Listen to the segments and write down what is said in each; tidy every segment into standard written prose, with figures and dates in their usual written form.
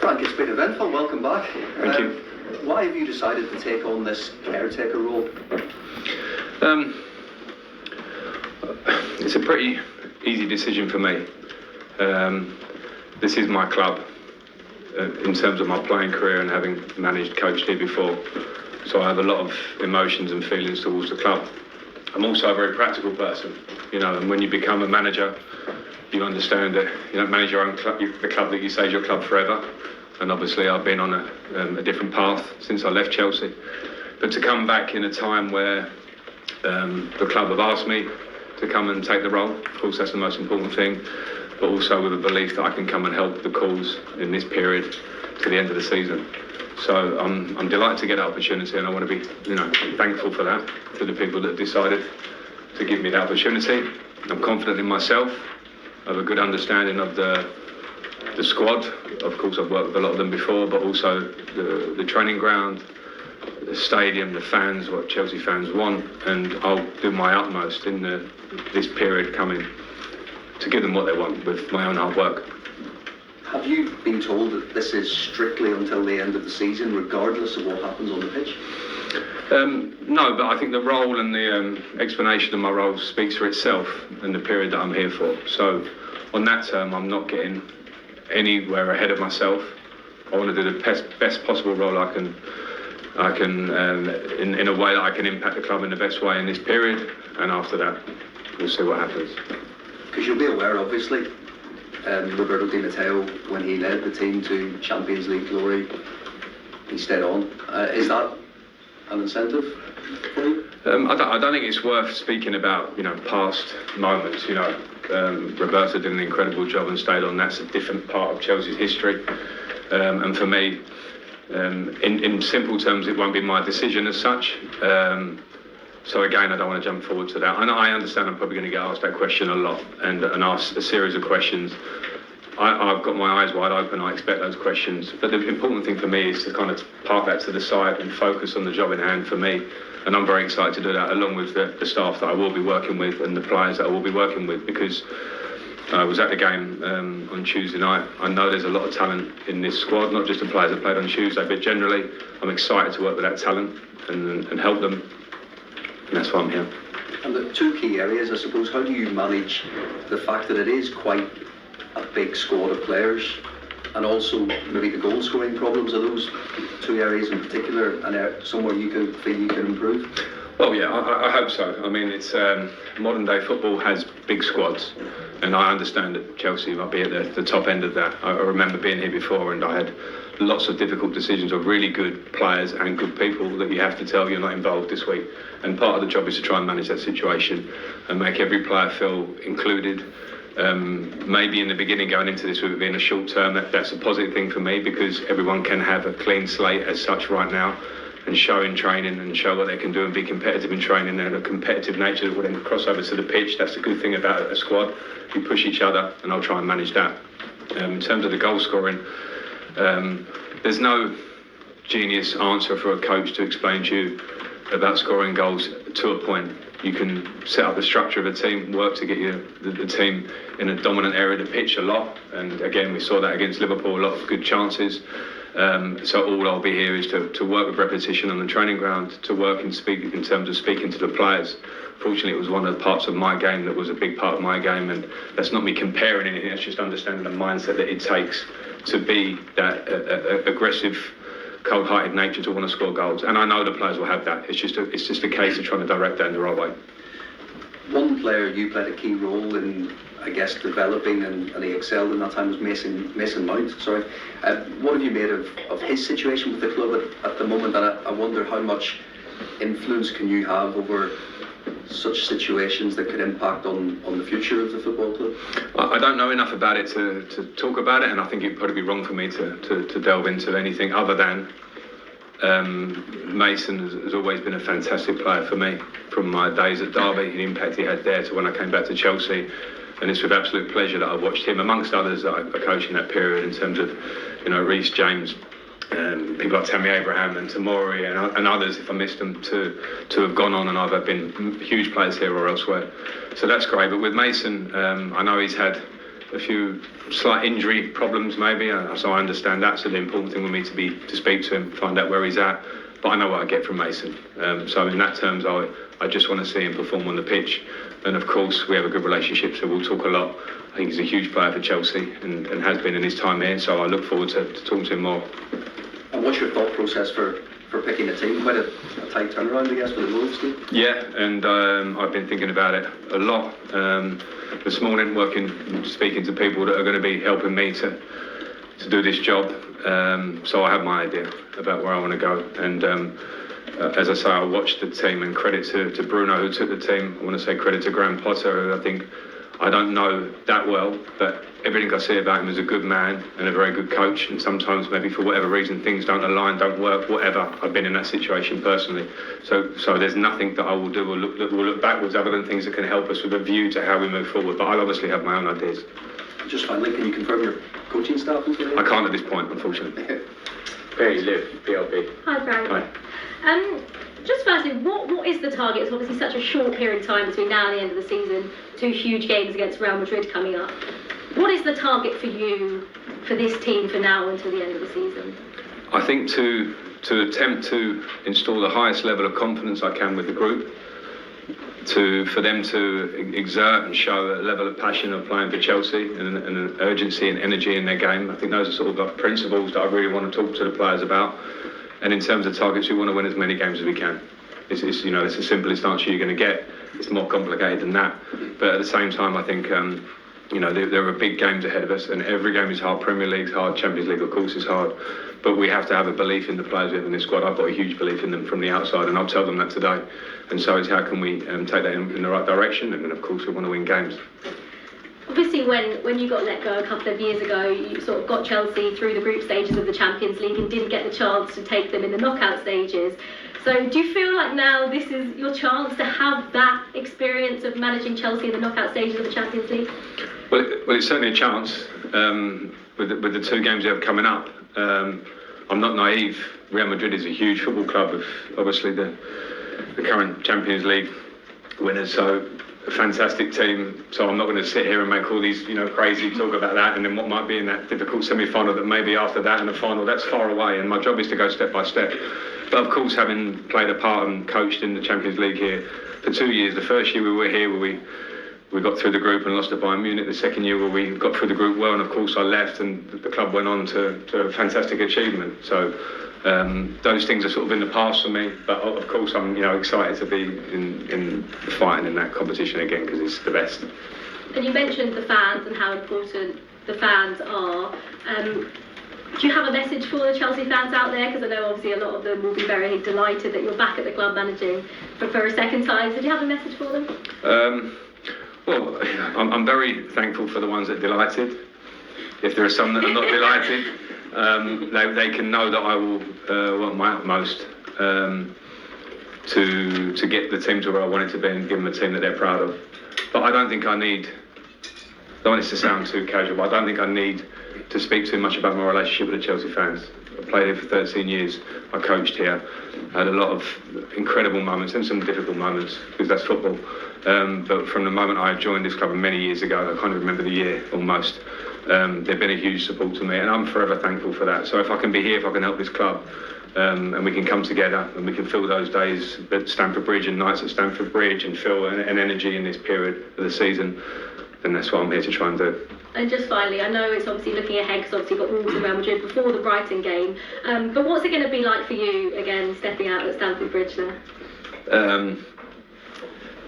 Frank, it's been eventful. Welcome back. Thank you. Why have you decided to take on this caretaker role? It's a pretty easy decision for me. This is my club in terms of my playing career and having coached here before. So I have a lot of emotions and feelings towards the club. I'm also a very practical person, and when you become a manager, you understand that you don't manage your own club, the club that you say is your club forever. And obviously I've been on a different path since I left Chelsea. But to come back in a time where the club have asked me to come and take the role, of course that's the most important thing, but also with a belief that I can come and help the cause in this period to the end of the season. So I'm delighted to get that opportunity, and I want to be thankful for that, to the people that decided to give me that opportunity. I'm confident in myself. I have a good understanding of the squad. Of course, I've worked with a lot of them before, but also the training ground, the stadium, the fans, what Chelsea fans want, and I'll do my utmost in this period coming to give them what they want with my own hard work. Have you been told that this is strictly until the end of the season, regardless of what happens on the pitch? No, but I think the role and the explanation of my role speaks for itself and the period that I'm here for. So on that term, I'm not getting anywhere ahead of myself. I want to do the best possible role I can in a way that I can impact the club in the best way in this period, and after that we'll see what happens. Because you'll be aware, obviously, Roberto Di Matteo, when he led the team to Champions League glory, he stayed on. Is that an incentive for you? I don't think it's worth speaking about past moments. Roberto did an incredible job and stayed on. That's a different part of Chelsea's history, and for me, in simple terms, it won't be my decision as such. So again, I don't want to jump forward to that. And I understand I'm probably going to get asked that question a lot and asked a series of questions. I've got my eyes wide open. I expect those questions. But the important thing for me is to kind of park that to the side and focus on the job in hand for me. And I'm very excited to do that, along with the staff that I will be working with and the players that I will be working with, because I was at the game on Tuesday night. I know there's a lot of talent in this squad, not just the players that played on Tuesday, but generally I'm excited to work with that talent and help them. And that's why I'm here. And the two key areas, I suppose, how do you manage the fact that it is quite a big squad of players, and also maybe the goal scoring problems? Are those two areas in particular and somewhere you can feel you can improve? Well, yeah, I hope so. I mean, it's modern day football has big squads, and I understand that Chelsea might be at the top end of that. I remember being here before, and I had lots of difficult decisions of really good players and good people that you have to tell you're not involved this week. And part of the job is to try and manage that situation and make every player feel included. Maybe in the beginning, going into this with it being a short term, that's a positive thing for me, because everyone can have a clean slate as such right now and show in training and show what they can do and be competitive in training, and a competitive nature will then cross over to the pitch. That's the good thing about a squad. You push each other, and I'll try and manage that. In terms of the goal scoring, there's no genius answer for a coach to explain to you about scoring goals to a point. You can set up the structure of a team, work to get the team in a dominant area of the pitch a lot, and again we saw that against Liverpool, a lot of good chances. So all I'll be here is to work with repetition on the training ground, to work and speak in terms of speaking to the players. Fortunately, it was one of the parts of my game that was a big part of my game, and that's not me comparing anything, that's just understanding the mindset that it takes to be that aggressive, cold-hearted nature to want to score goals. And I know the players will have that. It's just a case of trying to direct that in the right way. One player you played a key role in, I guess, developing, and he excelled in that time, was Mason Mount. Sorry. What have you made of his situation with the club at the moment? And I wonder how much influence can you have over such situations that could impact on the future of the football club? I don't know enough about it to talk about it, and I think it'd probably be wrong for me to delve into anything other than Mason has always been a fantastic player for me, from my days at Derby, the impact he had there, to when I came back to Chelsea. And it's with absolute pleasure that I've watched him, amongst others that I coached in that period, in terms of Reece James, people like Tammy Abraham and Tamori and others, if I missed them, to have gone on and either been huge players here or elsewhere. So that's great. But with Mason, I know he's had a few slight injury problems maybe, so I understand that's the important thing with me to speak to him, find out where he's at. But I know what I get from Mason. So in that terms, I just want to see him perform on the pitch. And of course, we have a good relationship, so we'll talk a lot. I think he's a huge player for Chelsea and has been in his time here, so I look forward to talking to him more. And what's your thought process for picking a team? Quite a tight turnaround, I guess, for the Wolves team? Yeah, and I've been thinking about it a lot. This morning, speaking to people that are going to be helping me to do this job. So I have my idea about where I want to go. And as I say, I watched the team, and credit to Bruno who took the team. I want to say credit to Graham Potter, who I don't know that well, but everything I see about him is a good man and a very good coach. And sometimes maybe for whatever reason things don't align, don't work, whatever. I've been in that situation personally. So there's nothing that I will do that will look backwards other than things that can help us with a view to how we move forward. But I'll obviously have my own ideas. Just finally, can you confirm your coaching staff? I can't at this point, unfortunately. Hey, Liv, PLP. Hi, Frank. Hi. Just firstly, what is the target? It's obviously such a short period of time between now and the end of the season, 2 huge games against Real Madrid coming up. What is the target for you, for this team, for now until the end of the season? I think to attempt to install the highest level of confidence I can with the group, for them to exert and show a level of passion of playing for Chelsea and an urgency and energy in their game. I think those are sort of like principles that I really want to talk to the players about. And in terms of targets, we want to win as many games as we can. It's the simplest answer you're going to get. It's more complicated than that. But at the same time, I think there are big games ahead of us, and every game is hard. Premier League's hard, Champions League, of course, is hard. But we have to have a belief in the players we have in this squad. I've got a huge belief in them from the outside, and I'll tell them that today. And so it's how can we take that in the right direction, and then of course we want to win games. Obviously, when you got let go a couple of years ago, you sort of got Chelsea through the group stages of the Champions League and didn't get the chance to take them in the knockout stages. So do you feel like now this is your chance to have that experience of managing Chelsea in the knockout stages of the Champions League? Well, it's certainly a chance with the 2 games we have coming up. I'm not naive. Real Madrid is a huge football club, of obviously the current Champions League winners. So a fantastic team. So I'm not going to sit here and make all these crazy talk about that and then what might be in that difficult semi-final that maybe after that and the final, that's far away. And my job is to go step by step. But of course, having played a part and coached in the Champions League here for 2 years, the first year we were here where we got through the group and lost to Bayern Munich. The second year where we got through the group well, and of course I left, and the club went on to a fantastic achievement. So those things are sort of in the past for me. But of course I'm excited to be in fighting in that competition again because it's the best. And you mentioned the fans and how important the fans are. Do you have a message for the Chelsea fans out there? Because I know obviously a lot of them will be very delighted that you're back at the club managing for a second time. So do you have a message for them? Well, I'm very thankful for the ones that are delighted. If there are some that are not delighted, they can know that I will want my utmost to get the team to where I want it to be and give them a team that they're proud of. But I don't think I need, I don't want this to sound too casual, but I don't think I need to speak too much about my relationship with the Chelsea fans. I played here for 13 years, I coached here, I had a lot of incredible moments and some difficult moments, because that's football. But from the moment I joined this club many years ago, I can't remember the year almost, they've been a huge support to me, and I'm forever thankful for that. So if I can be here, if I can help this club, and we can come together and we can fill those days at Stamford Bridge and nights at Stamford Bridge and feel an energy in this period of the season, then that's what I'm here to try and do. And just finally, I know it's obviously looking ahead because obviously you've got Wolves and Real Madrid before the Brighton game, but what's it going to be like for you, again, stepping out at Stamford Bridge there?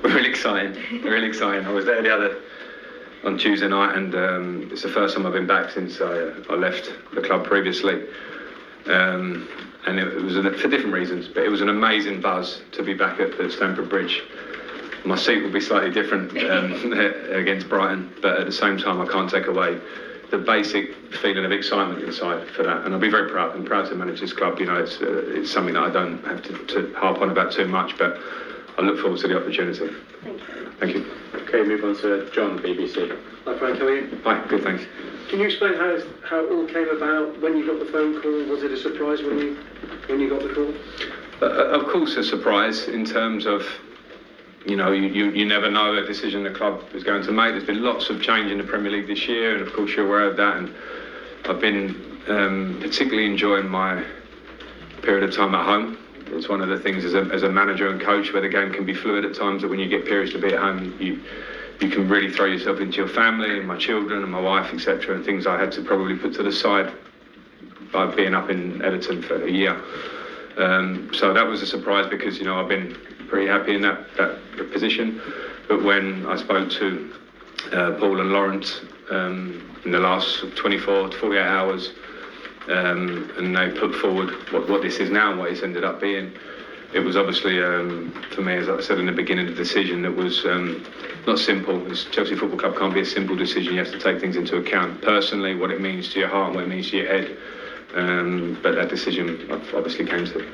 Really exciting, really exciting. I was there on Tuesday night, and it's the first time I've been back since I left the club previously. And it was for different reasons, but it was an amazing buzz to be back at Stamford Bridge. My seat will be slightly different against Brighton, but at the same time I can't take away the basic feeling of excitement inside for that. And I'll be very proud. I'm proud to manage this club. It's something that I don't have to harp on about too much, but I look forward to the opportunity. Thank you. Thank you. Okay, move on to John, BBC. Hi Frank, how are you? Hi, good, thanks. Can you explain how it all came about, when you got the phone call? Was it a surprise when you got the call? Of course a surprise in terms of you know, you never know a decision the club is going to make. There's been lots of change in the Premier League this year, and of course you're aware of that. And I've been particularly enjoying my period of time at home. It's one of the things as a manager and coach where the game can be fluid at times, that when you get periods to be at home, you can really throw yourself into your family and my children and my wife, etc., and things I had to probably put to the side by being up in Everton for a year. So that was a surprise because, you know, I've been pretty happy in that position. But when I spoke to Paul and Lawrence in the last 24 to 48 hours, and they put forward what this is now and what it's ended up being, it was obviously, for me, as I said in the beginning, a decision that was not simple. Chelsea Football Club can't be a simple decision. You have to take things into account personally, what it means to your heart and what it means to your head. But that decision I've obviously came to.